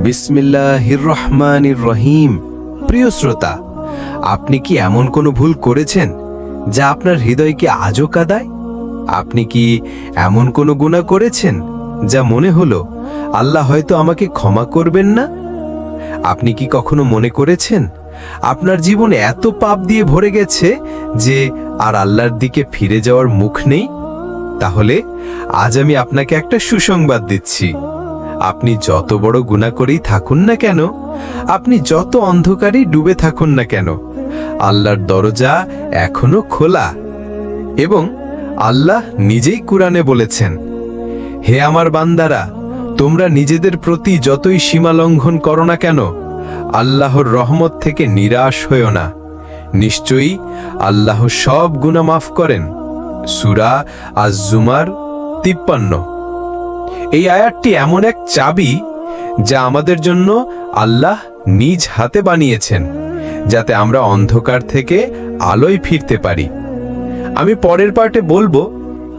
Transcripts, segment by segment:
বিসমিল্লাহির রহমানির রহিম। প্রিয় শ্রোতা, আপনি কি এমন কোনো ভুল করেছেন যা আপনার হৃদয়কে আজও কাঁদায়? আপনি কি এমন কোনো গুনাহ করেছেন যা মনে হলো আল্লাহ হয়তো আমাকে ক্ষমা করবেন না? আপনি কি কখনো মনে করেছেন আপনার জীবন এত পাপ দিয়ে ভরে গেছে যে আর আল্লাহর দিকে ফিরে যাওয়ার মুখ নেই? তাহলে আজ আমি আপনাকে একটা সুসংবাদ দিচ্ছি। আপনি যত বড় গুনাহ করেই থাকুন না কেন, আপনি যত অন্ধকারেই ডুবে থাকুন না কেন, আল্লাহর দরজা এখনো খোলা। এবং আল্লাহ নিজেই কুরআনে বলেছেন, হে আমার বান্দারা, তোমরা নিজেদের প্রতি যতই সীমা লঙ্ঘন করো না কেন, আল্লাহর রহমত থেকে নিরাশ হয়ো না। নিশ্চয়ই আল্লাহ সব গুনাহ মাফ করেন। সূরা আজ-জুমার 53। এই আয়াতটি এমন এক চাবি যা আমাদের জন্য আল্লাহ নিজ হাতে বানিয়েছেন, যাতে আমরা অন্ধকার থেকে আলোয় ফিরতে পারি। আমি পরের পার্টে বলবো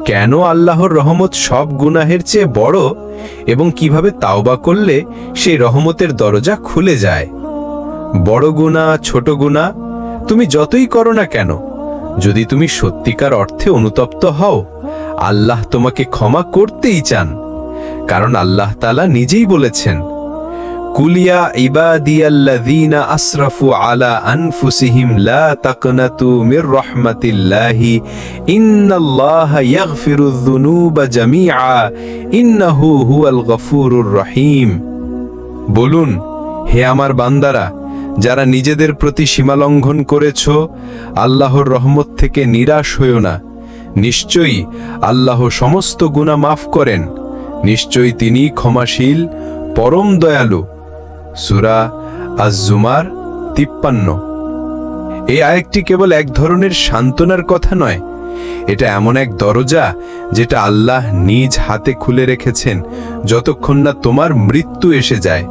কেন আল্লাহর রহমত সব গুনাহের চেয়ে বড় এবং কিভাবে তাওবা করলে সেই রহমতের দরজা খুলে যায়। বড় গুনাহ, ছোট গুনাহ, তুমি যতই করো না কেন, যদি তুমি সত্যিকার অর্থে অনুতপ্ত হও, আল্লাহ তোমাকে ক্ষমা করতেই চান। কারণ আল্লাহ তাআলা নিজেই বলেছেন, কুলিয়া ইবাদিয়াল্লাযীনা আসরাফু আলা আনফুসিহিম লা তাকনাতু মির রাহমাতিল্লাহি ইন্নাল্লাহা ইয়াগফিরুয যুনুবা জামিআ ইন্নাহু হুয়াল গফুরুর রহিম। বলুন, হে আমার বান্দারা, যারা নিজেদের প্রতি সীমালঙ্ঘন করেছ, আল্লাহর রহমত থেকে নিরাশ হইও না। নিশ্চয়ই আল্লাহ সমস্ত গুনাহ মাফ করেন। নিশ্চয়ই তিনি ক্ষমাশীল, পরম দয়ালু। সূরা আজ-জুমার 53। এই আয়াতটি কেবল এক ধরনের সান্ত্বনার কথা নয়, এটা এমন এক দরজা যেটা আল্লাহ নিজ হাতে খুলে রেখেছেন যতক্ষণ না তোমার মৃত্যু এসে যায়।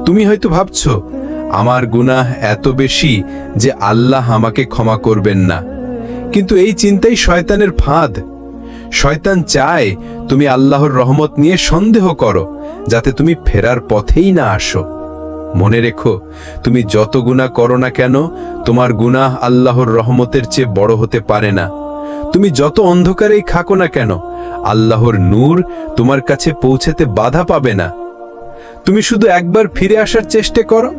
তুমি হয়তো ভাবছো, আমার গুনাহ এত বেশি যে আল্লাহ আমাকে ক্ষমা করবেন না। কিন্তু এই চিন্তাই শয়তানের ফাঁদ। শয়তান চায় তুমি আল্লাহর রহমত নিয়ে সন্দেহ করো, যাতে তুমি ফেরার পথেই না আসো। মনে রেখো, তুমি যত গুনাহ করো না কেন, তোমার গুনাহ আল্লাহর রহমতের চেয়ে বড় হতে পারে না। তুমি যত অন্ধকারেই থাকো না কেন, আল্লাহর নূর তোমার কাছে পৌঁছাতে বাধা পাবে না। তুমি শুধু একবার ফিরে আসার চেষ্টা করো,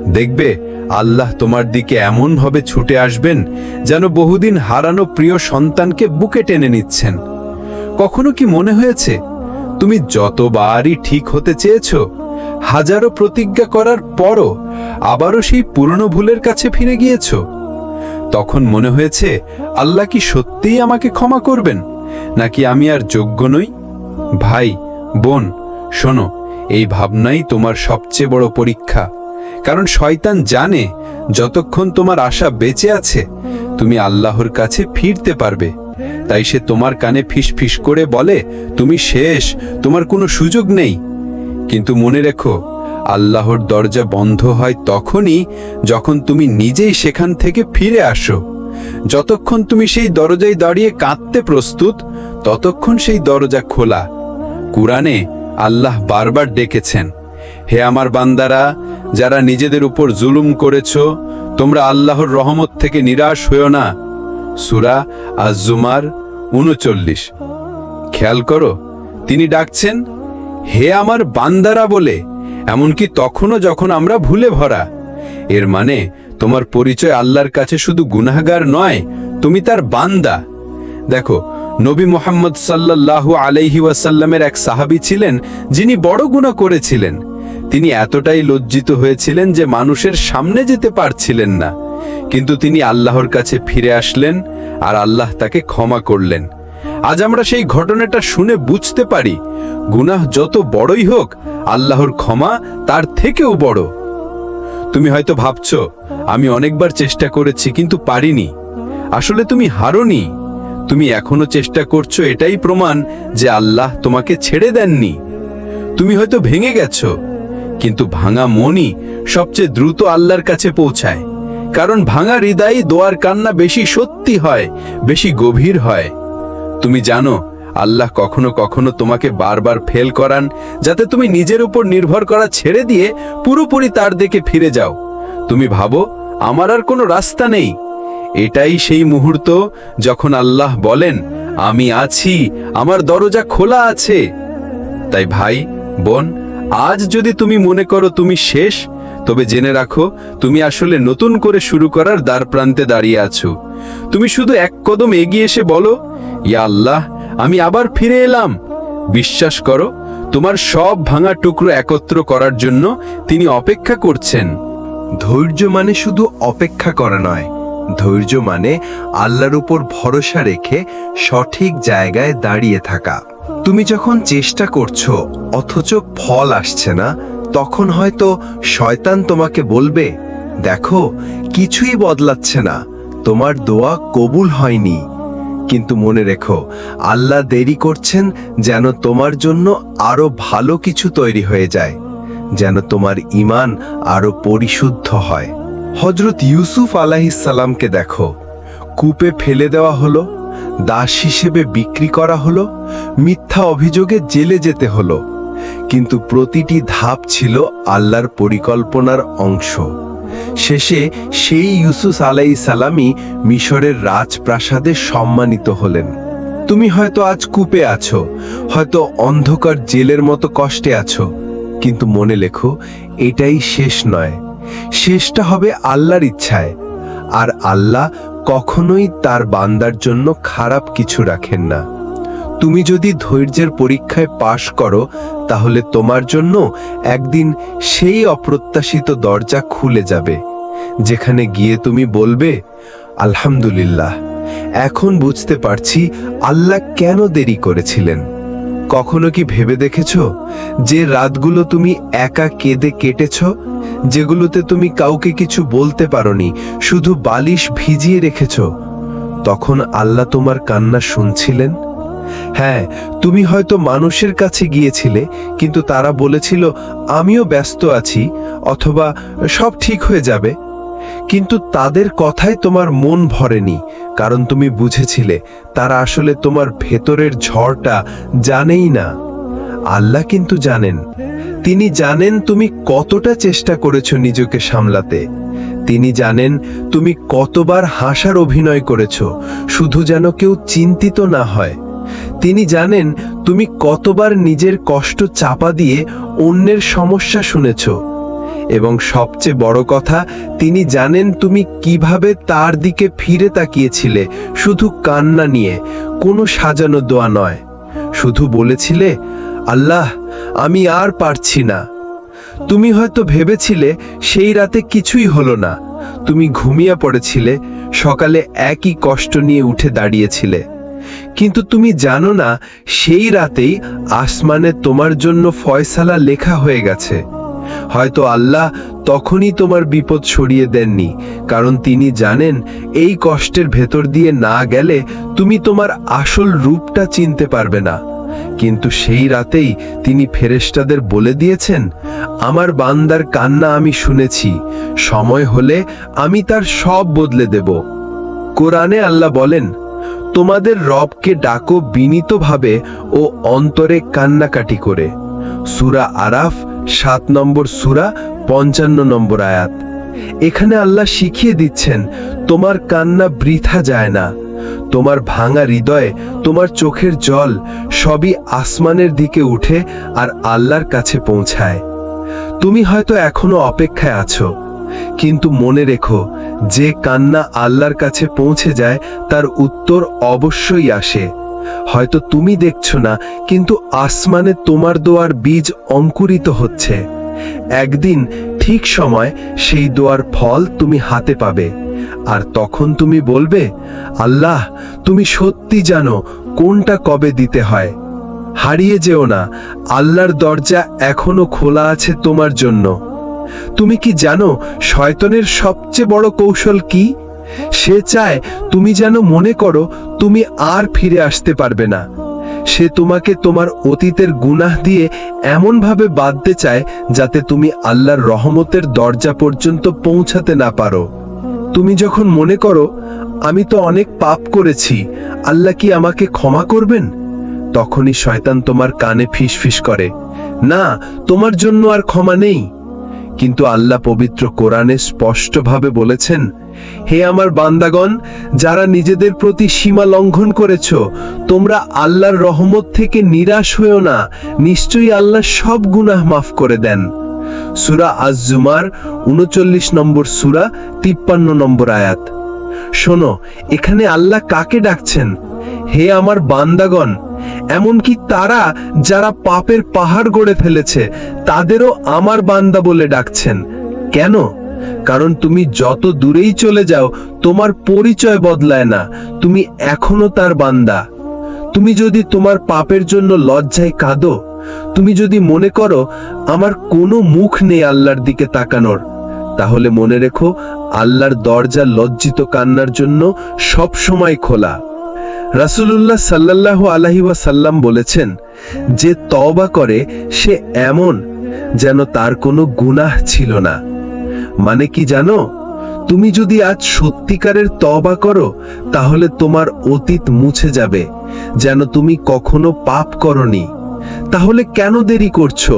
দেখবে আল্লাহ তোমার দিকে এমনভাবে ছুটে আসবেন যেন বহুদিন হারানো প্রিয় সন্তানকে বুকে টেনে নিচ্ছেন। কখনো কি মনে হয়েছে তুমি যতবারই ঠিক হতে চেয়েছো, হাজারো প্রতিজ্ঞা করার পরও আবারও সেই পুরনো ভুলের কাছে ফিরে গিয়েছো? তখন মনে হয়েছে, আল্লাহ কি সত্যিই আমাকে ক্ষমা করবেন, নাকি আমি আর যোগ্য নই? ভাই, বোন, শোনো, এই ভাবনাই তোমার সবচেয়ে বড় পরীক্ষা। কারণ শয়তান জানে যতক্ষণ তোমার আশা বেঁচে আছে, তুমি আল্লাহর কাছে ফিরতে পারবে। তাই সে তোমার কানে ফিসফিস করে বলে, তুমি শেষ, তোমার কোনো সুযোগ নেই। কিন্তু মনে রেখো, আল্লাহর দরজা বন্ধ হয় তখনই যখন তুমি নিজেই সেখান থেকে ফিরে আসো। যতক্ষণ তুমি সেই দরজায় দাঁড়িয়ে কাঁদতে প্রস্তুত, ততক্ষণ সেই দরজা খোলা। কুরআনে আল্লাহ বারবার ডেকেছেন, হে আমার বান্দারা, যারা নিজেদের উপর জুলুম করেছো, তোমরা আল্লাহর রহমত থেকে নিরাশ হইও না। সূরা আজ-জুমার 39। খেয়াল করো, তিনি ডাকছেন, হে আমার বান্দারা বলে, এমনকি তখনও যখন আমরা ভুলে ভরা। এর মানে তোমার পরিচয় আল্লাহর কাছে শুধু গুনাহগার নয়, তুমি তার বান্দা। দেখো, নবী মুহাম্মদ সাল্লাল্লাহু আলাইহি ওয়াসাল্লামের এক সাহাবী ছিলেন যিনি বড় গুনাহ করেছিলেন। তিনি এতটাই লজ্জিত হয়েছিলেন যে মানুষের সামনে যেতে পারছিলেন না। কিন্তু তিনি আল্লাহর কাছে ফিরে আসলেন আর আল্লাহ তাকে ক্ষমা করলেন। আজ আমরা সেই ঘটনাটা শুনে বুঝতে পারি, গুনাহ যত বড়ই হোক, আল্লাহর ক্ষমা তার থেকেও বড়। তুমি হয়তো ভাবছো, আমি অনেকবার চেষ্টা করেছি কিন্তু পারিনি। আসলে তুমি হারোনি, তুমি এখনো চেষ্টা করছো, এটাই প্রমাণ যে আল্লাহ তোমাকে ছেড়ে দেননি। তুমি হয়তো ভেঙে গেছো, কিন্তু ভাঙা মনই সবচেয়ে দ্রুত আল্লাহর কাছে পৌঁছায়। কারণ ভাঙা হৃদয়ে দোয়ার কান্না বেশি সত্যি হয়, বেশি গভীর হয়। তুমি জানো, আল্লাহ কখনো কখনো তোমাকে বারবার ফেল করান, যাতে তুমি নিজের উপর নির্ভর করা ছেড়ে দিয়ে পুরোপুরি তার দিকে ফিরে যাও। তুমি ভাবো আমার আর কোনো রাস্তা নেই। এটাই সেই মুহূর্ত যখন আল্লাহ বলেন, আমি আছি, আমার দরজা খোলা আছে। তাই ভাই বোন, আজ যদি তুমি মনে করো তুমি শেষ, তবে জেনে রাখো তুমি আসলে নতুন করে শুরু করার দ্বার প্রান্তে দাঁড়িয়ে আছো। তুমি শুধু এক কদম এগিয়ে এসে বলো, ইয়া আল্লাহ, আমি আবার ফিরে এলাম। বিশ্বাস করো, তোমার সব ভাঙা টুকরো একত্র করার জন্য তিনি অপেক্ষা করছেন। ধৈর্য মানে শুধু অপেক্ষা করা নয়, ধৈর্য মানে আল্লাহর উপর ভরসা রেখে সঠিক জায়গায় দাঁড়িয়ে থাকা। তুমি যখন চেষ্টা করছো অথচ ফল আসছে না, তখন হয়তো শয়তান তোমাকে বলবে, দেখো কিছুই বদলাচ্ছে না, তোমার দোয়া কবুল হয়নি। কিন্তু মনে রেখো, আল্লাহ দেরি করছেন যেন তোমার জন্য আরো ভালো কিছু তৈরি হয়ে যায়, যেন তোমার ঈমান আরো পরিশুদ্ধ হয়। হযরত ইউসুফ আলাইহিস সালামকে দেখো, কূপে ফেলে দেওয়া হলো, দাস হিসেবে বিক্রি করা হলো, মিথ্যা অভিযোগে জেলে যেতে হলো, কিন্তু প্রতিটি ধাপ ছিল আল্লাহর পরিকল্পনার অংশ। শেষে সেই ইউসুফ আলাইহিস সালামই মিশরের রাজপ্রাসাদে সম্মানিত হলেন। তুমি হয়তো আজ কূপে আছো, হয়তো অন্ধকার জেলের মতো কষ্টে আছো, কিন্তু মনে লেখো, এটাই শেষ নয়, শেষটা হবে আল্লাহর ইচ্ছায়। আর আল্লাহ কখনোই তার বান্দার জন্য খারাপ কিছু রাখেন না। তুমি যদি ধৈর্যের পরীক্ষায় পাশ করো, তাহলে তোমার জন্য একদিন সেই অপ্রত্যাশিত দরজা খুলে যাবে, যেখানে গিয়ে তুমি বলবে, আলহামদুলিল্লাহ, এখন বুঝতে পারছি আল্লাহ কেন দেরি করেছিলেন। কখনো কি ভেবে দেখেছো যে রাতগুলো তুমি একা কেঁদে কেটেছ, যেগুলোতে তুমি কাউকে কিছু বলতে পারোনি, শুধু বালিশ ভিজিয়ে রেখেছ, তখন আল্লাহ তোমার কান্না শুনছিলেন? হ্যাঁ, তুমি হয়তো মানুষের কাছে গিয়েছিলে, কিন্তু তারা বলেছিল আমিও ব্যস্ত আছি, অথবা সব ঠিক হয়ে যাবে। কিন্তু তাদের কথায় তোমার মন ভরেনি, কারণ তুমি বুঝেছিলে তারা আসলে তোমার ভেতরের ঝড়টা জানেই না। আল্লাহ কিন্তু জানেন। তিনি জানেন তুমি কতটা চেষ্টা করেছো নিজেকে সামলাতে। তিনি জানেন তুমি কতবার হাসার অভিনয় করেছো, শুধু যেন কেউ চিন্তিত না হয়। তিনি জানেন তুমি কতবার নিজের কষ্ট চাপা দিয়ে অন্যের সমস্যা শুনেছো। এবং সবচেয়ে বড় কথা, তিনি জানেন তুমি কিভাবে তার দিকে ফিরে তাকিয়েছিলে, শুধু কান্না নিয়ে, কোনো সাজানো দোয়া নয়। শুধু বলেছিলে, আল্লাহ, আমি আর পারছি না। তুমি হয়তো ভেবেছিলে সেই রাতে কিছুই হলো না, তুমি ঘুমিয়ে পড়েছিলে, সকালে একই কষ্ট নিয়ে উঠে দাঁড়িয়েছিলে। কিন্তু তুমি জানো না, সেই রাতেই আসমানে তোমার জন্য ফয়সালা লেখা হয়ে গেছে। হয়তো আল্লাহ তখনই তোমার বিপদ সরিয়ে দেননি, কারণ তিনি জানেন এই কষ্টের ভেতর দিয়ে না গেলে তুমি তোমার আসল রূপটা চিনতে পারবে না। কিন্তু সেই রাতেই তিনি ফেরেশতাদের বলে দিয়েছেন, আমার বান্দার কান্না আমি শুনেছি, সময় হলে আমি তার সব বদলে দেব। কোরআনে আল্লাহ বলেন, তোমাদের রবকে ডাকো বিনীতভাবে ও অন্তরে কান্নাকাটি করে। সূরা আরাফ 7 নম্বর সূরা 55 নম্বর আয়াত। এখানে আল্লাহ শিখিয়ে দিচ্ছেন তোমার কান্না বৃথা যায় না। তোমার ভাঙা হৃদয়ে তোমার চোখের জল সবই আসমানের দিকে উঠে আর আল্লাহর কাছে পৌঁছায়। তুমি হয়তো এখনো অপেক্ষায় আছো, কিন্তু মনে রেখো, যে কান্না আল্লাহর কাছে পৌঁছে যায় তার উত্তর অবশ্যই আসে। হয়তো তুমি দেখছো না, কিন্তু আসমানে তোমার দোয়ার বীজ অঙ্কুরিত হচ্ছে। একদিন ঠিক সময় সেই দোয়ার ফল তুমি হাতে পাবে, আর তখন তুমি বলবে, আল্লাহ, তুমি সত্যি জানো কোনটা কবে দিতে হয়। হারিয়ে যেও না, আল্লাহর দরজা এখনো খোলা আছে তোমার জন্য। তুমি কি জানো শয়তানের সবচেয়ে বড় কৌশল কি? সে চায় তুমি যেন মনে করো তুমি আর ফিরে আসতে পারবে না। সে তোমাকে তোমার অতীতের গুনাহ দিয়ে এমনভাবে বাঁধতে চায় যাতে তুমি আল্লাহর রহমতের দরজা পর্যন্ত পৌঁছাতে না পারো। তুমি যখন মনে করো আমি তো অনেক পাপ করেছি, আল্লাহ কি আমাকে ক্ষমা করবেন, তখনই শয়তান তোমার কানে ফিসফিস করে, না, তোমার জন্য আর ক্ষমা নেই। কিন্তু আল্লাহ পবিত্র কোরআনে স্পষ্টভাবে বলেছেন, হে আমার বান্দাগণ, যারা নিজেদের প্রতি সীমা লঙ্ঘন করেছ, তোমরা আল্লাহর রহমত থেকে নিরাশ হয়েও না, নিশ্চয়ই আল্লাহ সব গুনাহ মাফ করে দেন। সূরা আজ-জুমার 39 নম্বর সূরা 53 নম্বর আয়াত। শোনো, এখানে আল্লাহ কাকে ডাকছেন? হে আমার বান্দাগণ, এমনকি তারা যারা পাপের পাহাড় গড়ে ফেলেছে তাদেরও আমার বান্দা বলে ডাকছেন। কেন? কারণ তুমি যত দূরেই চলে যাও, তোমার পরিচয় বদলায় না, তুমি এখনো তার বান্দা। তুমি যদি তোমার পাপের জন্য লজ্জায় কাঁদো, তুমি যদি মনে করো আমার কোনো মুখ নেই আল্লাহর দিকে তাকানোর, তাহলে মনে রেখো, আল্লাহর দরজা লজ্জিত কান্নার জন্য সব সময় খোলা। রাসূলুল্লাহ সাল্লাল্লাহু আলাইহি ওয়াসাল্লাম বলেছেন, যে তওবা করে সে এমন যেন তার কোনো গুনাহ ছিল না। মানে কি জানো? তুমি যদি আজ সত্যিকারের তওবা করো, তাহলে তোমার অতীত মুছে যাবে, যেন তুমি কখনো পাপ করনি। তাহলে কেন দেরি করছো?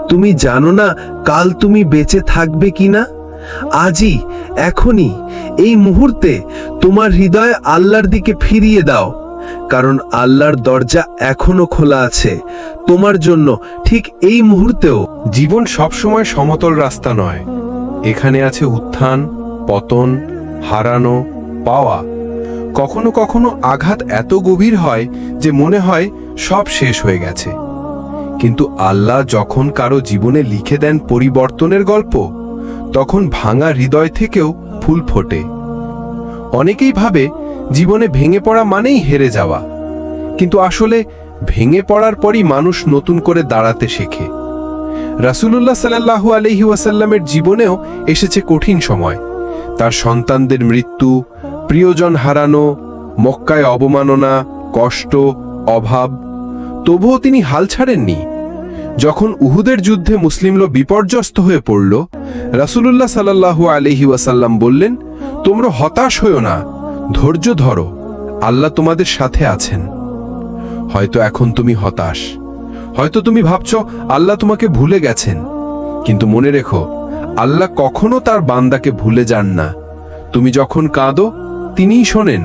তুমি জানো না কাল তুমি বেঁচে থাকবে কিনা? আজই, এখনই, এই মুহূর্তে তোমার হৃদয় আল্লাহর দিকে ফিরিয়ে দাও, কারণ আল্লাহর দরজা এখনো খোলা আছে তোমার জন্য, ঠিক এই মুহূর্তেও। জীবন সবসময় সমতল রাস্তা নয়, এখানে আছে উত্থান, পতন, হারানো, পাওয়া। কখনো কখনো আঘাত এত গভীর হয় যে মনে হয় সব শেষ হয়ে গেছে, কিন্তু আল্লাহ যখন কারো জীবনে লিখে দেন পরিবর্তনের গল্প, তখন ভাঙা হৃদয় থেকেও ফুল ফোটে। অনেকেই ভাবে জীবনে ভেঙে পড়া মানেই হেরে যাওয়া, কিন্তু আসলে ভেঙে পড়ার পরই মানুষ নতুন করে দাঁড়াতে শেখে। রাসূলুল্লাহ সাল্লাল্লাহু আলাইহি ওয়াসাল্লামের জীবনেও এসেছে কঠিন সময়। তার সন্তানদের মৃত্যু, প্রিয়জন হারানো, মক্কায় অবমাননা, কষ্ট, অভাব। তবুও তিনি হাল ছাড়েননি। যখন উহুদের যুদ্ধে মুসলিমরা বিপর্যস্ত হয়ে পড়ল, রাসূলুল্লাহ সাল্লাল্লাহু আলাইহি ওয়াসাল্লাম বললেন, তোমরা হতাশ হয়ো না, ধৈর্য ধরো, আল্লাহ তোমাদের সাথে আছেন। হয়তো এখন তুমি হতাশ, হয়তো তুমি ভাবছো আল্লাহ তোমাকে ভুলে গেছেন, কিন্তু মনে রেখো, আল্লাহ কখনো তার বান্দাকে ভুলে যান না। তুমি যখন কাঁদো, তিনিই শোনেন।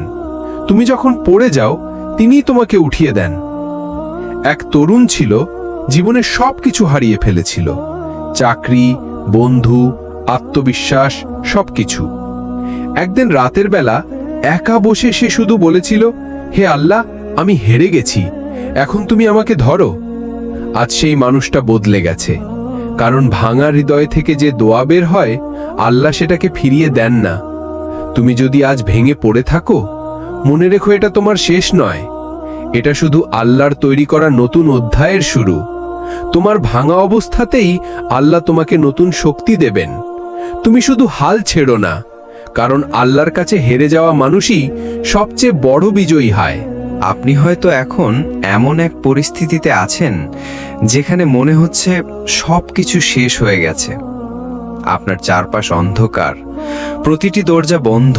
তুমি যখন পড়ে যাও, তিনিই তোমাকে উঠিয়ে দেন। এক তরুণ ছিল, জীবনে সবকিছু হারিয়ে ফেলেছিল, চাকরি, বন্ধু, আত্মবিশ্বাস, সবকিছু। একদিন রাতের বেলা একা বসে সে শুধু বলেছিল, হে আল্লাহ, আমি হেরে গেছি, এখন তুমি আমাকে ধরো। আজ সেই মানুষটা বদলে গেছে, কারণ ভাঙা হৃদয় থেকে যে দোয়া বের হয়, আল্লাহ সেটাকে ফিরিয়ে দেন না। তুমি যদি আজ ভেঙে পড়ে থাকো, মনে রেখো এটা তোমার শেষ নয়, এটা শুধু আল্লাহর তৈরি করা নতুন অধ্যায়ের শুরু। তোমার ভাঙা অবস্থাতেই আল্লাহ তোমাকে নতুন শক্তি দেবেন। তুমি শুধু হাল ছেড়ো না, কারণ আল্লাহর কাছে হেরে যাওয়া মানুষই সবচেয়ে বড় বিজয়ী হয়। আপনি হয়তো এখন এমন এক পরিস্থিতিতে আছেন যেখানে মনে হচ্ছে সবকিছু শেষ হয়ে গেছে। আপনার চারপাশ অন্ধকার, প্রতিটি দরজা বন্ধ,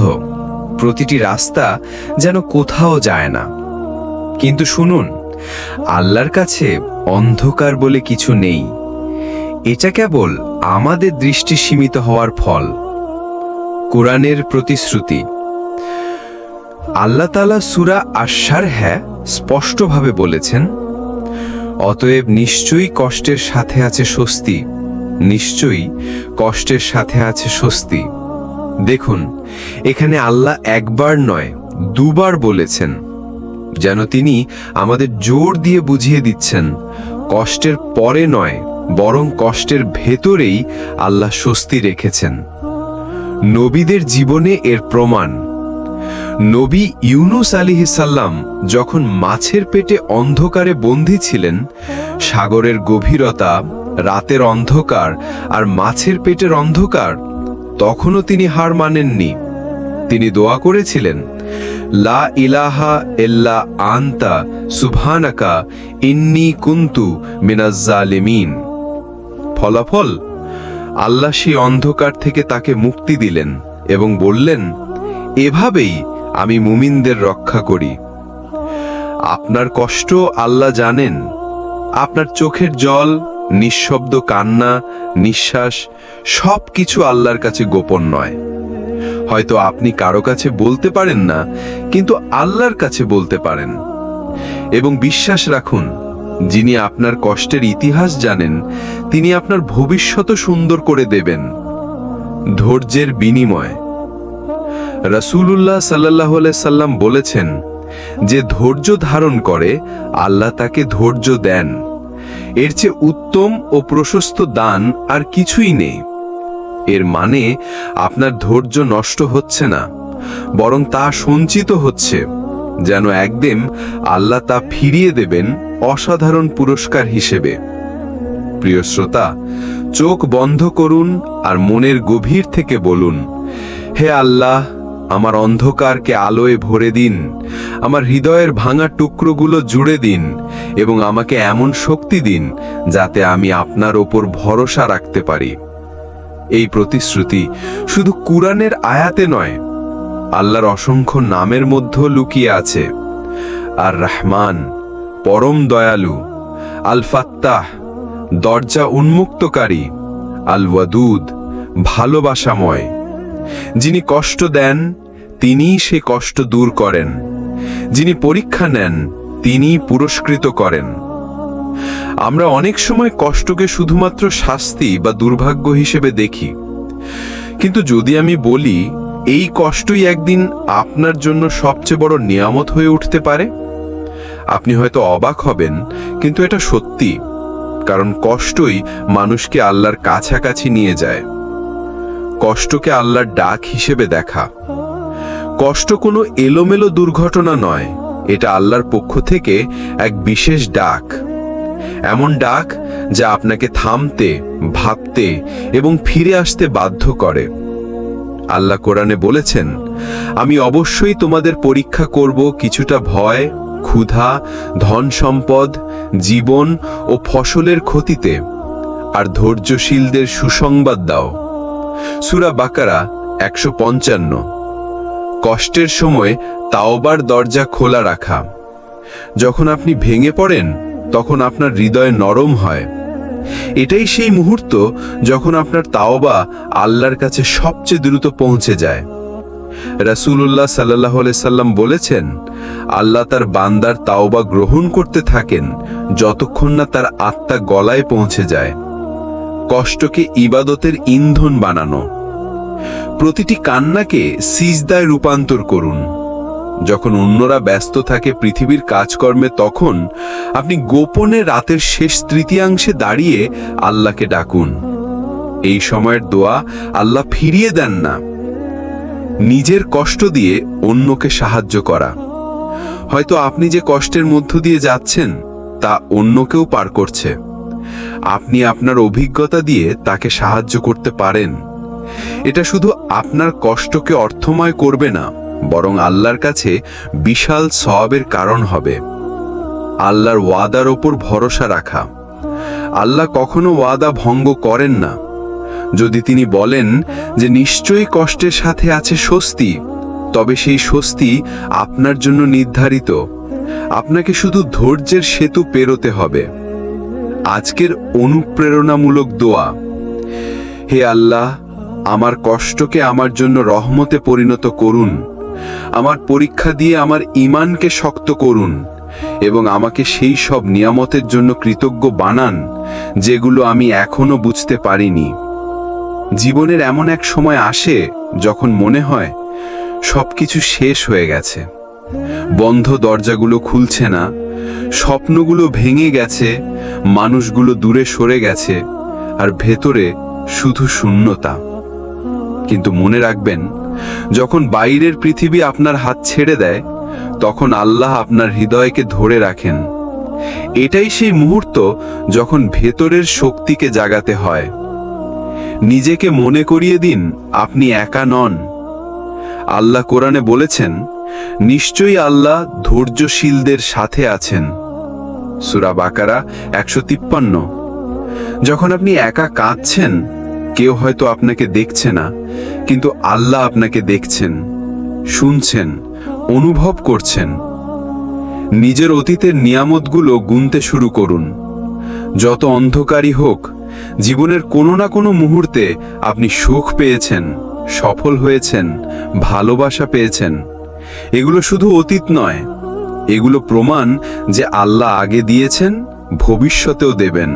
প্রতিটি রাস্তা যেন কোথাও যায় না। কিন্তু শুনুন, আল্লাহর কাছে অন্ধকার বলে কিছু নেই। এটা কেবল আমাদের দৃষ্টি সীমিত হওয়ার ফল। কোরআনের প্রতিশ্রুতি। আল্লাহ তাআলা সূরা আশ-শারহে স্পষ্টভাবে বলেছেন, অতএব নিশ্চয়ই কষ্টের সাথে আছে স্বস্তি, নিশ্চয়ই কষ্টের সাথে আছে স্বস্তি। দেখুন, এখানে আল্লাহ একবার নয়, দুবার বলেছেন, যেন তিনি আমাদের জোর দিয়ে বুঝিয়ে দিচ্ছেন, কষ্টের পরে নয়, বরং কষ্টের ভেতরেই আল্লাহ স্বস্তি রেখেছেন। নবীদের জীবনে এর প্রমাণ। নবী ইউনুস আলাইহিস সালাম যখন মাছের পেটে অন্ধকারে বন্দী ছিলেন, সাগরের গভীরতা, রাতের অন্ধকার আর মাছের পেটের অন্ধকার, তখনও তিনি হার মানেননি। তিনি দোয়া করেছিলেন, লা ইলাহা ইল্লা আনতা সুবহানাকা ইন্নী কুনতু মিনাজ জালিমিন। ফলাফল, আল্লাহ সেই অন্ধকার থেকে তাকে মুক্তি দিলেন এবং বললেন, এভাবেই আমি মুমিনদের রক্ষা করি। আপনার কষ্ট আল্লাহ জানেন। আপনার চোখের জল, নিঃশব্দ কান্না, নিঃশ্বাস সবকিছু আল্লাহর কাছে গোপন নয়। হয়তো আপনি কারো কাছে বলতে পারেন না, কিন্তু আল্লাহর কাছে বলতে পারেন। এবং বিশ্বাস রাখুন, যিনি আপনার কষ্টের ইতিহাস জানেন, তিনি আপনার ভবিষ্যৎ সুন্দর করে দেবেন। ধৈর্যের বিনিময়। রাসূলুল্লাহ সাল্লাল্লাহু আলাইহি সাল্লাম বলেছেন, যে ধৈর্য ধারণ করে আল্লাহ তাকে ধৈর্য দেন। এর চেয়ে উত্তম ও প্রশস্ত দান আর কিছুই নেই। এর মানে আপনার ধৈর্য নষ্ট হচ্ছে না, বরং তা সঞ্চিত হচ্ছে, যেন একদিন আল্লাহ তা ফিরিয়ে দেবেন অসাধারণ পুরস্কার হিসেবে। প্রিয় শ্রোতা, চোখ বন্ধ করুন আর মনের গভীর থেকে বলুন, হে আল্লাহ, আমার অন্ধকারকে আলোয় ভরে দিন, আমার হৃদয়ের ভাঙা টুকরোগুলো জুড়ে দিন, এবং আমাকে এমন শক্তি দিন যাতে আমি আপনার ওপর ভরসা রাখতে পারি। এই প্রতিশ্রুতি শুধু কুরআনের আয়াতে নয়, আল্লাহর অসংখ্য নামের মধ্যে লুকিয়ে আছে। আর রহমান, পরম দয়ালু; আল ফাত্তাহ, দরজা উন্মুক্তকারী; আল ওয়াদুদ, ভালোবাসাময়। যিনি কষ্ট দেন, তিনিই সে কষ্ট দূর করেন। যিনি পরীক্ষা নেন, তিনিই পুরস্কৃত করেন। আমরা অনেক সময় কষ্টকে শুধুমাত্র শাস্তি বা দুর্ভাগ্য হিসেবে দেখি, কিন্তু যদি আমি বলি এই কষ্টই একদিন আপনার জন্য সবচেয়ে বড় নিয়ামত হয়ে উঠতে পারে, আপনি হয়তো অবাক হবেন, কিন্তু এটা সত্যি। কারণ কষ্টই মানুষকে আল্লাহর কাছাকাছি নিয়ে যায়। কষ্টকে আল্লাহর ডাক হিসেবে দেখা। কষ্ট কোনো এলোমেলো দুর্ঘটনা নয়, এটা আল্লাহর পক্ষ থেকে এক বিশেষ ডাক। এমন ডাক যা আপনাকে থামতে, ভাবতে এবং ফিরে আসতে বাধ্য করে। আল্লাহ কোরআনে বলেছেন, আমি অবশ্যই তোমাদের পরীক্ষা করব কিছুটা ভয়, ক্ষুধা, ধন সম্পদ, জীবন ও ফসলের ক্ষতিতে, আর ধৈর্যশীলদের সুসংবাদ দাও। সূরা বাকারা 155। কষ্টের সময় তাওবার দরজা খোলা রাখা। যখন আপনি ভেঙে পড়েন, তখন আপনার হৃদয় নরম হয়। এটাই সেই মুহূর্ত যখন আপনার তাওবা আল্লাহর কাছে সবচেয়ে দ্রুত পৌঁছে যায়। রাসূলুল্লাহ সাল্লাল্লাহু আলাইহি সাল্লাম বলেছেন, আল্লাহ তার বান্দার তাওবা গ্রহণ করতে থাকেন যতক্ষণ না তার আত্মা গলায় পৌঁছে যায়। কষ্টকে ইবাদতের ইন্ধন বানানো। প্রতিটি কান্নাকে সিজদায় রূপান্তর করুন। যখন অন্যরা ব্যস্ত থাকে পৃথিবীর কাজকর্মে, তখন আপনি গোপনে রাতের শেষ তৃতীয়াংশে দাঁড়িয়ে আল্লাহকে ডাকুন। এই সময়ের দোয়া আল্লাহ ফিরিয়ে দেন না। নিজের কষ্ট দিয়ে অন্যকে সাহায্য করা। হয়তো আপনি যে কষ্টের মধ্য দিয়ে যাচ্ছেন তা অন্য কেউ পার করছে। আপনি আপনার অভিজ্ঞতা দিয়ে তাকে সাহায্য করতে পারেন। এটা শুধু আপনার কষ্টকে অর্থময় করবে না, বরং আল্লাহর কাছে বিশাল সওয়াবের কারণ হবে। আল্লাহর ওয়াদার ওপর ভরসা রাখা। আল্লাহ কখনো ওয়াদা ভঙ্গ করেন না। যদি তিনি বলেন যে নিশ্চয়ই কষ্টের সাথে আছে স্বস্তি, তবে সেই স্বস্তি আপনার জন্য নির্ধারিত। আপনাকে শুধু ধৈর্যের সেতু পেরোতে হবে। আজকের অনুপ্রেরণামূলক দোয়া। হে আল্লাহ, আমার কষ্টকে আমার জন্য রহমতে পরিণত করুন। আমার পরীক্ষা দিয়ে আমার ঈমানকে শক্ত করুন এবং আমাকে সেই সব নিয়ামতের জন্য কৃতজ্ঞ বানান যেগুলো আমি এখনো বুঝতে পারিনি। জীবনের এমন এক সময় আসে যখন মনে হয় সবকিছু শেষ হয়ে গেছে। বন্ধ দরজাগুলো খুলছে না, স্বপ্নগুলো ভেঙে গেছে, মানুষগুলো দূরে সরে গেছে, আর ভেতরে শুধু শূন্যতা। কিন্তু মনে রাখবেন, যখন বাইরের পৃথিবী আপনার হাত ছেড়ে দেয়, তখন আল্লাহ আপনার হৃদয়কে ধরে রাখেন। এটাই সেই মুহূর্ত যখন ভেতরের শক্তিকে জাগাতে হয়। নিজেকে মনে করিয়ে দিন আপনি একা নন। আল্লাহ কোরআনে বলেছেন, নিশ্চয়ই আল্লাহ ধৈর্যশীলদের সাথে আছেন। সূরা বাকারা 153। যখন আপনি একা কাঁদছেন, কেউ হয়তো আপনাকে দেখছে না, কিন্তু আল্লাহ আপনাকে দেখছেন, শুনছেন, অনুভব করছেন। নিজের অতীতের নিয়ামতগুলো গুনতে শুরু করুন। যত অন্ধকারই হোক, জীবনের কোনো না কোনো মুহূর্তে আপনি সুখ পেয়েছেন, সফল হয়েছেন, ভালোবাসা পেয়েছেন। এগুলো শুধু অতীত নয়, এগুলো প্রমাণ যে আল্লাহ আগে দিয়েছেন, ভবিষ্যতেও দেবেন।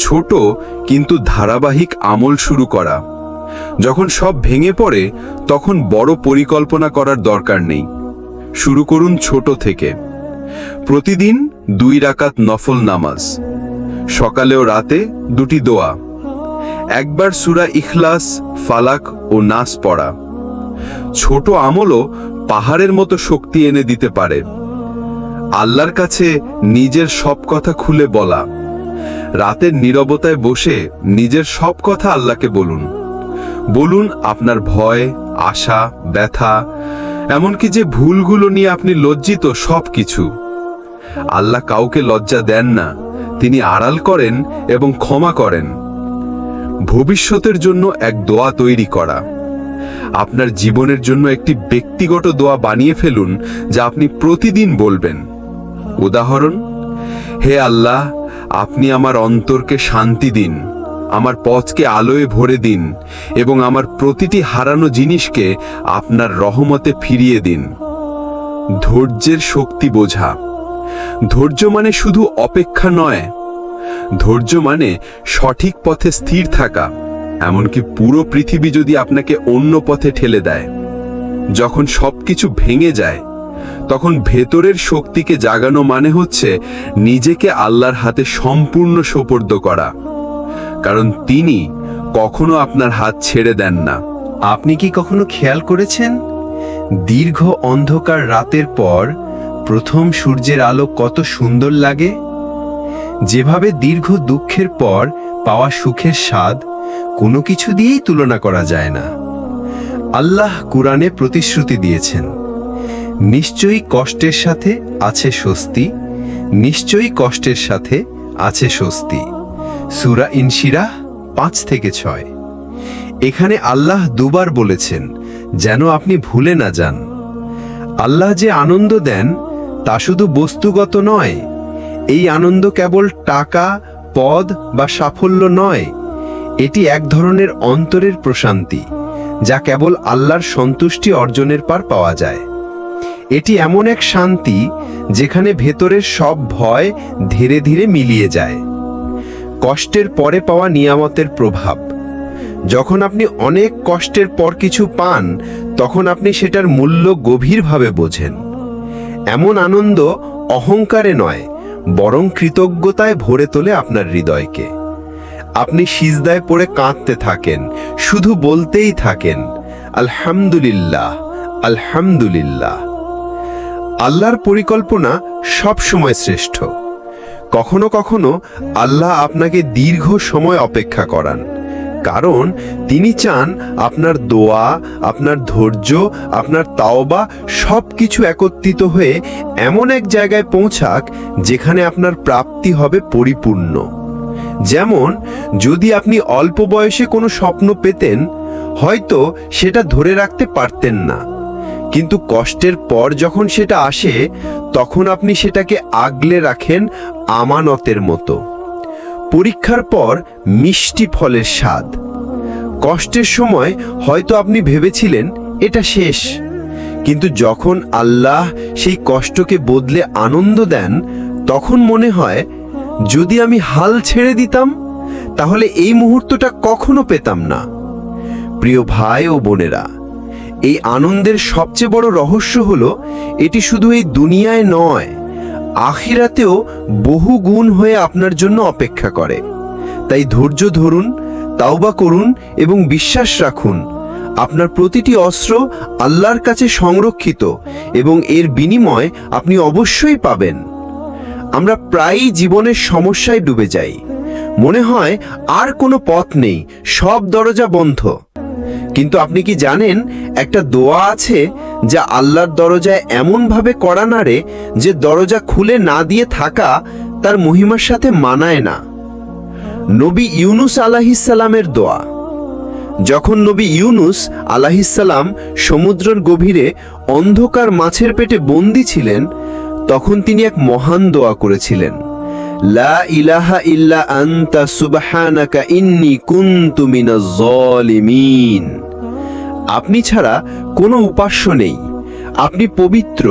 ছোট কিন্তু ধারাবাহিক আমল শুরু করা। যখন সব ভেঙে পড়ে তখন বড় পরিকল্পনা করার দরকার নেই। শুরু করুন ছোট থেকে। প্রতিদিন 2 রাকাত নফল নামাজ, সকালে ও রাতে 2টি দোয়া, একবার সূরা ইখলাস, ফালাক ও নাস পড়া। ছোট আমলও পাহাড়ের মতো শক্তি এনে দিতে পারে। আল্লাহর কাছে নিজের সব কথা খুলে বলা। রাতের নীরবতায় বসে নিজের সব কথা আল্লাহকে বলুন। বলুন আপনার ভয়, আশা, ব্যথা, এমনকি যে ভুলগুলো নিয়ে আপনি লজ্জিত, সবকিছু। আল্লাহ কাউকে লজ্জা দেন না, তিনি আড়াল করেন এবং ক্ষমা করেন। ভবিষ্যতের জন্য এক দোয়া তৈরি করা। আপনার জীবনের জন্য একটি ব্যক্তিগত দোয়া বানিয়ে ফেলুন যা আপনি প্রতিদিন বলবেন। উদাহরণ: হে আল্লাহ, আপনি আমার অন্তরকে শান্তি দিন, আমার পথকে আলোয় ভরে দিন এবং আমার প্রতিটি হারানো জিনিসকে আপনার রহমতে ফিরিয়ে দিন। ধৈর্যের শক্তি বোঝা। ধৈর্য মানে শুধু অপেক্ষা নয়, ধৈর্য মানে সঠিক পথে স্থির থাকা, এমনকি পুরো পৃথিবী যদি আপনাকে অন্য পথে ঠেলে দেয়। যখন সবকিছু ভেঙে যায় তখন ভেতরের শক্তিকে জাগানো মানে হচ্ছে নিজেকে আল্লাহর হাতে সম্পূর্ণ সোপর্দ করা, কারণ তিনি কখনো আপনার হাত ছেড়ে দেন না। আপনি কি কখনো খেয়াল করেছেন দীর্ঘ অন্ধকার রাতের পর প্রথম সূর্যের আলো কত সুন্দর লাগে? যেভাবে দীর্ঘ দুঃখের পর পাওয়া সুখের স্বাদ কোনো কিছু দিয়েই তুলনা করা যায় না। আল্লাহ কুরআনে প্রতিশ্রুতি দিয়েছেন, নিশ্চয়ই কষ্টের সাথে আছে স্বস্তি, নিশ্চয়ই কষ্টের সাথে আছে স্বস্তি। সূরা ইনশিরাহ 5-6। এখানে আল্লাহ দুবার বলেছেন যেন আপনি ভুলে না যান। আল্লাহ যে আনন্দ দেন তা শুধু বস্তুগত নয়। এই আনন্দ কেবল টাকা, পদ বা সাফল্য নয়, এটি এক ধরনের অন্তরের প্রশান্তি যা কেবল আল্লাহর সন্তুষ্টি অর্জনের পর পাওয়া যায়। এটি এমন এক শান্তি যেখানে ভেতরের সব ভয় ধীরে ধীরে মিলিয়ে যায়। কষ্টের পরে পাওয়া নিয়ামতের প্রভাব। যখন আপনি অনেক কষ্টের পর কিছু পান তখন আপনি সেটার মূল্য গভীরভাবে বোঝেন। এমন আনন্দ অহংকারে নয়, বরং কৃতজ্ঞতায় ভরে তোলে আপনার হৃদয়কে। আপনি সিজদায় পড়ে কাঁদতে থাকেন, শুধু বলতেই থাকেন, আলহামদুলিল্লাহ, আলহামদুলিল্লাহ। আল্লাহর পরিকল্পনা সব সময় শ্রেষ্ঠ। কখনো কখনো আল্লাহ আপনাকে দীর্ঘ সময় অপেক্ষা করান, কারণ তিনি চান আপনার দোয়া, আপনার ধৈর্য, আপনার তাওবা সবকিছু একত্রিত হয়ে এমন এক জায়গায় পৌঁছাক যেখানে আপনার প্রাপ্তি হবে পরিপূর্ণ। যেমন যদি আপনি অল্প বয়সে কোনো স্বপ্ন পেতেন, হয়তো সেটা ধরে রাখতে পারতেন না, কিন্তু কষ্টের পর যখন সেটা আসে তখন আপনি সেটাকে আগলে রাখেন আমানতের মতো। পরীক্ষার পর মিষ্টি ফলের স্বাদ। কষ্টের সময় হয়তো আপনি ভেবেছিলেন এটা শেষ, কিন্তু যখন আল্লাহ সেই কষ্টকে বদলে আনন্দ দেন তখন মনে হয় যদি আমি হাল ছেড়ে দিতাম তাহলে এই মুহূর্তটা কখনো পেতাম না। প্রিয় ভাই ও বোনেরা, এই আনন্দের সবচেয়ে বড় রহস্য হলো এটি শুধু এই দুনিয়ায় নয়, আখিরাতেও বহু গুণ হয়ে আপনার জন্য অপেক্ষা করে। তাই ধৈর্য ধরুন, তাওবা করুন এবং বিশ্বাস রাখুন আপনার প্রতিটি অস্ত্র আল্লাহর কাছে সংরক্ষিত এবং এর বিনিময় আপনি অবশ্যই পাবেন। আমরা প্রায়ই জীবনের সমস্যায় ডুবে যাই, মনে হয় আর কোনো পথ নেই, সব দরজা বন্ধ। কিন্তু আপনি কি জানেন একটা দোয়া আছে যা আল্লাহর দরজায় এমনভাবে কড়া নাড়ে যে দরজা খুলে না দিয়ে থাকা তার মহিমার সাথে মানায় না। নবী ইউনুস আলাইহিসসালামের দোয়া। যখন নবী ইউনুস আলাইহিসসালাম সমুদ্রের গভীরে অন্ধকার মাছের পেটে বন্দী ছিলেন, তখন তিনি এক মহান দোয়া করেছিলেন, লা ইলাহা ইল্লা আনতা সুবহানাকা ইন্নী কুনতু মিনাজ জালিমিন। আপনি ছাড়া কোনো উপাস্য নেই, আপনি পবিত্র,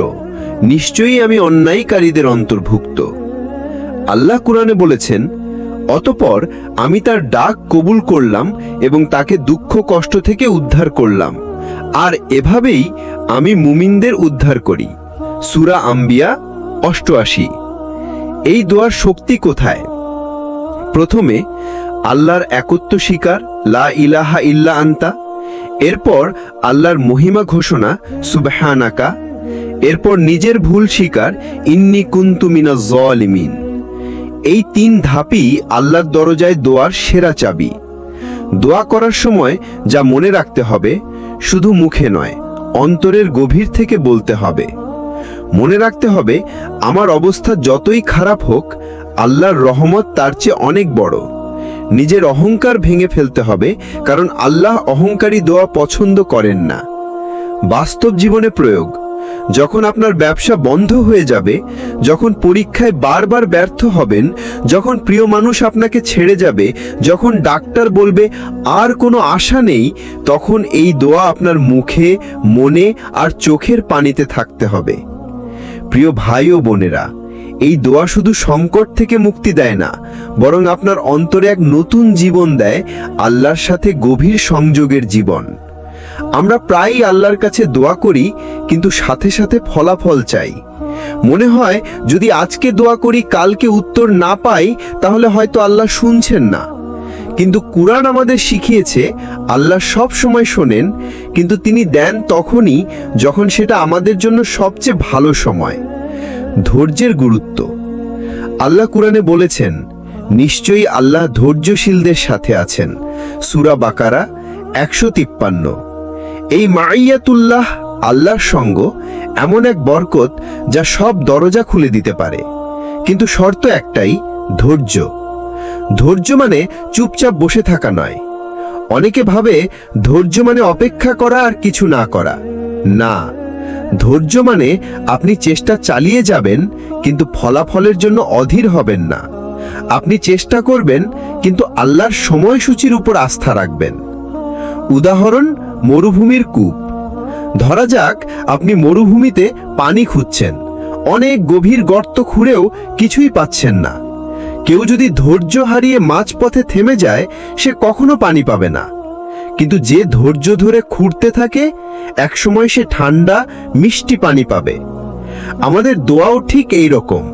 নিশ্চয়ই আমি অন্যায়কারীদের অন্তর্ভুক্ত। আল্লাহ কুরআনে বলেছেন, অতঃপর আমি তার ডাক কবুল করলাম এবং তাকে দুঃখ কষ্ট থেকে উদ্ধার করলাম, আর এভাবেই আমি মুমিনদের উদ্ধার করি। সূরা আম্বিয়া ৮৮। এই দোয়ার শক্তি কোথায়? প্রথমে আল্লাহর একত্ব স্বীকার, লা ইলাহা ইল্লা আনতা, এরপর আল্লাহর মহিমা ঘোষণা, সুবহানাকা, এরপর নিজের ভুল স্বীকার, ইন্নী কুনতু মিনাজ জালিমিন। এই ৩ ধাপই আল্লাহর দরজায় দোয়ার সেরা চাবি। দোয়া করার সময় যা মনে রাখতে হবে, শুধু মুখে নয়, অন্তরের গভীর থেকে বলতে হবে। মনে রাখতে হবে, আমার অবস্থা যতই খারাপ হোক, আল্লাহর রহমত তার চেয়ে অনেক বড়। নিজের অহংকার ভেঙে ফেলতে হবে, কারণ আল্লাহ অহংকারী দোয়া পছন্দ করেন না। বাস্তব জীবনে প্রয়োগ: যখন আপনার ব্যবসা বন্ধ হয়ে যাবে, যখন পরীক্ষায় বারবার ব্যর্থ হবেন, যখন প্রিয় মানুষ আপনাকে ছেড়ে যাবে, যখন ডাক্তার বলবে আর কোনো আশা নেই, তখন এই দোয়া আপনার মুখে, মনে আর চোখের পানিতে থাকতে হবে। প্রিয় ভাই ও বোনেরা, এই দোয়া শুধু সংকট থেকে মুক্তি দেয় না, বরং আপনার অন্তরে এক নতুন জীবন দেয়, আল্লাহর সাথে গভীর সংযোগের জীবন। আমরা প্রায়ই আল্লাহর কাছে দোয়া করি, কিন্তু সাথে সাথে ফলাফল চাই। মনে হয় যদি আজকে দোয়া করি কালকে উত্তর না পাই, তাহলে হয়তো আল্লাহ শুনছেন না। কিন্তু কুরআন আমাদের শিখিয়েছে, আল্লাহ সব সময় শোনেন, কিন্তু তিনি দেন তখনই যখন সেটা আমাদের জন্য সবচেয়ে ভালো সময়। ধৈর্যের গুরুত্ব: আল্লাহ কুরআনে বলেছেন, নিশ্চয়ই আল্লাহ ধৈর্যশীলদের সাথে আছেন। সূরা বাকারা ১৫৩। এই মাইয়াতুল্লাহ, আল্লাহর সঙ্গ, এমন এক বরকত যা সব দরজা খুলে দিতে পারে। কিন্তু শর্ত একটাই, ধৈর্য। ধৈর্য মানে চুপচাপ বসে থাকা নয়। অনেকে ভাবে ধৈর্য মানে অপেক্ষা করা আর কিছু না করা। না, ধৈর্য মানে আপনি চেষ্টা চালিয়ে যাবেন, কিন্তু ফলাফলের জন্য অধীর হবেন না। আপনি চেষ্টা করবেন, কিন্তু আল্লাহর সময়সূচির উপর আস্থা রাখবেন। উদাহরণ, মরুভূমির কূপ। ধরা যাক আপনি মরুভূমিতে পানি খুঁজছেন, অনেক গভীর গর্ত খুঁড়েও কিছুই পাচ্ছেন না। কেউ যদি ধৈর্য হারিয়ে মাঝপথে থেমে যায়, সে কখনো পানি পাবে না। কিন্তু যে ধৈর্য ধরে খুঁড়তে থাকে, একসময় সে ঠান্ডা মিষ্টি পানি পাবে। আমাদের দোয়াও ঠিক এই রকম।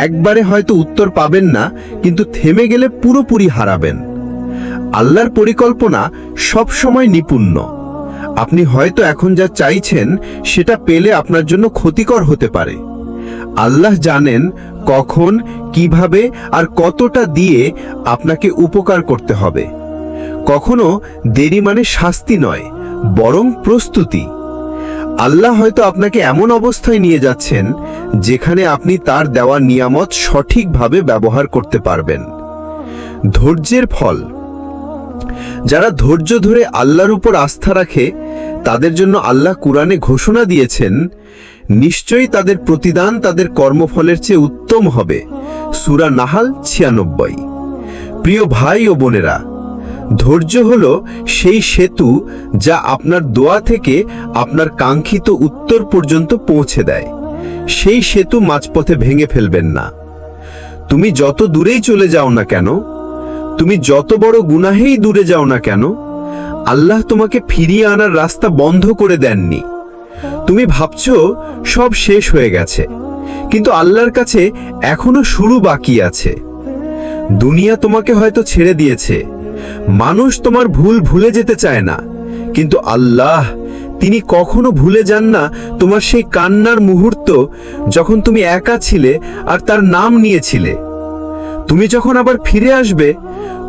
একবারে হয়তো উত্তর পাবেন না, কিন্তু থেমে গেলে পুরোপুরি হারাবেন। আল্লাহর পরিকল্পনা সব সময় নিপুণ্য। আপনি হয়তো এখন যা চাইছেন সেটা পেলে আপনার জন্য ক্ষতিকর হতে পারে। আল্লাহ জানেন কখন, কিভাবে আর কতটা দিয়ে আপনাকে উপকার করতে হবে। কখনো দেরি মানে শাস্তি নয়, বরং প্রস্তুতি। আল্লাহ হয়তো আপনাকে এমন অবস্থায় নিয়ে যাচ্ছেন যেখানে আপনি তার দেওয়া নিয়ামত সঠিকভাবে ব্যবহার করতে পারবেন। ধৈর্যের ফল: যারা ধৈর্য ধরে আল্লাহর উপর আস্থা রাখে, তাদের জন্য আল্লাহ কুরআনে ঘোষণা দিয়েছেন, নিশ্চয়ই তাদের প্রতিদান তাদের কর্মফলের চেয়ে উত্তম হবে। সূরা নাহাল ৯৬। প্রিয় ভাই ও বোনেরা, ধৈর্য হলো সেই সেতু যা আপনার দোয়া থেকে আপনার কাঙ্ক্ষিত উত্তর পর্যন্ত পৌঁছে দেয়। সেই সেতু মাঝপথে ভেঙে ফেলবেন না। তুমি যত দূরেই চলে যাও না কেন, তুমি যত বড় গুনাহেই দূরে যাও না কেন, আল্লাহ তোমাকে ফিরিয়ে আনার রাস্তা বন্ধ করে দেননি। তুমি ভাবছো সব শেষ হয়ে গেছে, কিন্তু আল্লাহর কাছে এখনো শুরু বাকি আছে। দুনিয়া তোমাকে হয়তো ছেড়ে দিয়েছে, মানুষ তোমার ভুল ভুলে যেতে চায় না, কিন্তু আল্লাহ, তিনি কখনো ভুলে যান না তোমার সেই কান্নার মুহূর্ত যখন তুমি একা ছিলে আর তার নাম নিয়েছিলে। তুমি যখন আবার ফিরে আসবে,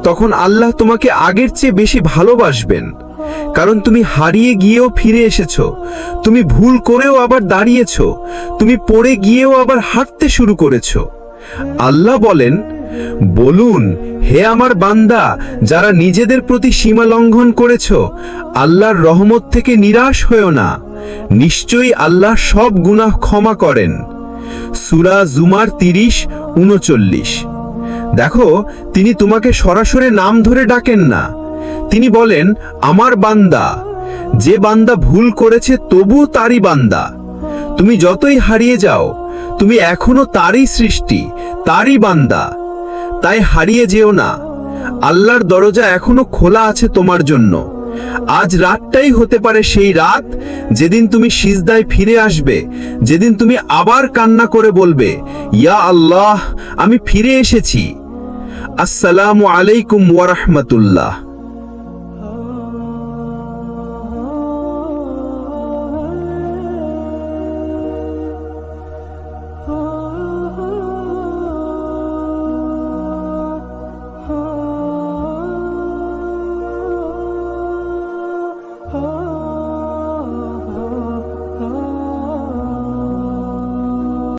তখন আল্লাহ তোমাকে আগের চেয়ে বেশি ভালোবাসবেন, কারণ তুমি হারিয়ে গিয়েও ফিরে এসেছো, তুমি ভুল করেও আবার দাঁড়িয়েছো, তুমি পড়ে গিয়েও আবার হাঁটতে শুরু করেছো। আল্লাহ বলেন, বলুন, হে আমার বান্দা, যারা নিজেদের প্রতি সীমা লঙ্ঘন করেছো, আল্লাহর রহমত থেকে নিরাশ হয়ো না। নিশ্চয়ই আল্লাহ সব গুনাহ ক্ষমা করেন। সূরা জুমার 30-39। দেখো, তিনি তোমাকে সরাসরি নাম ধরে ডাকেন না। তিনি বলেন, আমার বান্দা। যে বান্দা ভুল করেছে তবু তারই বান্দা। তুমি যতই হারিয়ে যাও, তুমি এখনো তারই সৃষ্টি, তারই বান্দা। তাই হারিয়ে যেও না। আল্লাহর দরজা এখনো খোলা আছে তোমার জন্য। আজ রাতটাই হতে পারে সেই রাত যেদিন তুমি সিজদায় ফিরে আসবে, যেদিন তুমি আবার কান্না করে বলবে, ইয়া আল্লাহ, আমি ফিরে এসেছি। আসসালামু আলাইকুম ওয়া রাহমাতুল্লাহ।